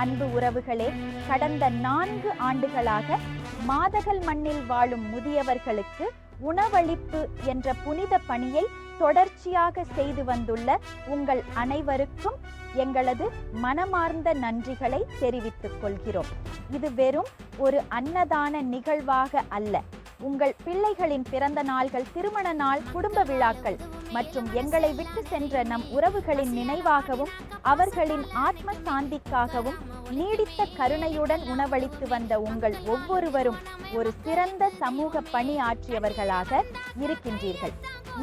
அன்பு உறவுகளே, கடந்த 4 ஆண்டுகளாக மாதகல் மண்ணில் வாழும் முதியவர்களுக்கு உணவளிப்பு என்ற புனித பணியை தொடர்ச்சியாக செய்து வந்துள்ள உங்கள் அனைவருக்கும் எங்களது மனமார்ந்த நன்றிகளை தெரிவித்துக் கொள்கிறோம். இது வெறும் ஒரு அன்னதான நிகழ்வாக அல்ல, உங்கள் பிள்ளைகளின் பிறந்த நாள்கள், திருமண நாள், குடும்ப விழாக்கள் மற்றும் எங்களை விட்டு சென்ற நம் உறவுகளின் நினைவாகவும் அவர்களின் ஆத்ம சாந்திக்காகவும் நீடித்த கருணையுடன் உணவளித்து வந்த உங்கள் ஒவ்வொருவரும் ஒரு சிறந்த சமூக பணி ஆற்றியவர்களாக இருக்கின்றீர்கள்.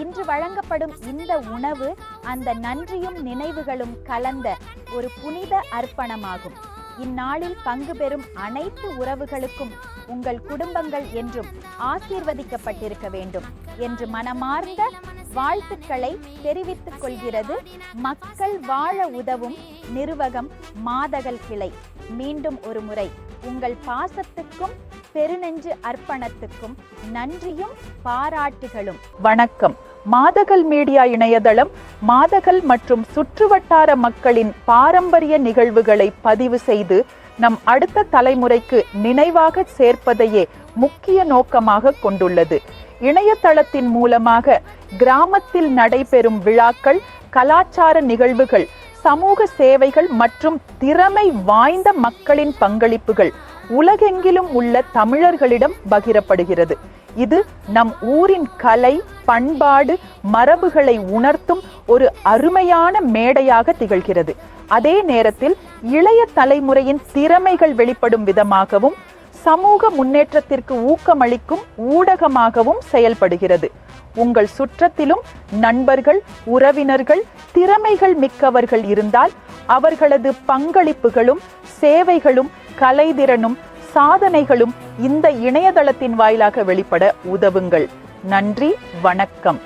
இன்று வழங்கப்படும் இந்த உணவு அந்த நன்றியும் நினைவுகளும் கலந்த ஒரு புனித அர்ப்பணமாகும். இந்நாளில் பங்கு பெறும் அனைத்து உறவுகளுக்கும் உங்கள் குடும்பங்கள் என்றும் ஆசீர்வதிக்கப்பட்டிருக்க வேண்டும் என்று மனமார்ந்த வாழ்த்துக்களை தெரிவித்துக் கொள்கிறது மக்கள் வாழ உதவும் நிறுவகம் மாதகல் கிளை. மீண்டும் ஒரு முறை உங்கள் பாசத்துக்கும் பெருநெஞ்சு அர்ப்பணத்துக்கும் நன்றியும் பாராட்டுகளும். வணக்கம். மாதகல் மீடியா இணையதளம் மாதகல் மற்றும் சுற்றுவட்டார மக்களின் பாரம்பரிய நிகழ்வுகளை பதிவு செய்து நம் அடுத்த தலைமுறைக்கு நினைவாக சேர்ப்பதையே முக்கிய நோக்கமாக கொண்டுள்ளது. இணையதளத்தின் மூலமாக கிராமத்தில் நடைபெறும் விழாக்கள், கலாச்சார நிகழ்வுகள், சமூக சேவைகள் மற்றும் திறமை வாய்ந்த மக்களின் பங்களிப்புகள் உலகெங்கிலும் உள்ள தமிழர்களிடம் பகிரப்படுகிறது. இது நம் ஊரின் கலை, பண்பாடு, மரபுகளை உணர்த்தும் ஒரு அருமையான மேடையாக திகழ்கிறது. அதே நேரத்தில் இளைய தலைமுறையின் திறமைகள் வெளிப்படும் விதமாகவும் சமூக முன்னேற்றத்திற்கு ஊக்கமளிக்கும் ஊடகமாகவும் செயல்படுகிறது. உங்கள் சுற்றத்திலும் நண்பர்கள், உறவினர்கள், திறமைகள் மிக்கவர்கள் இருந்தால் அவர்களது பங்களிப்புகளும் சேவைகளும் கலைத்திறனும் சாதனைகளும் இந்த இணையதளத்தின் வாயிலாக வெளிப்பட உதவுங்கள். நன்றி, வணக்கம்.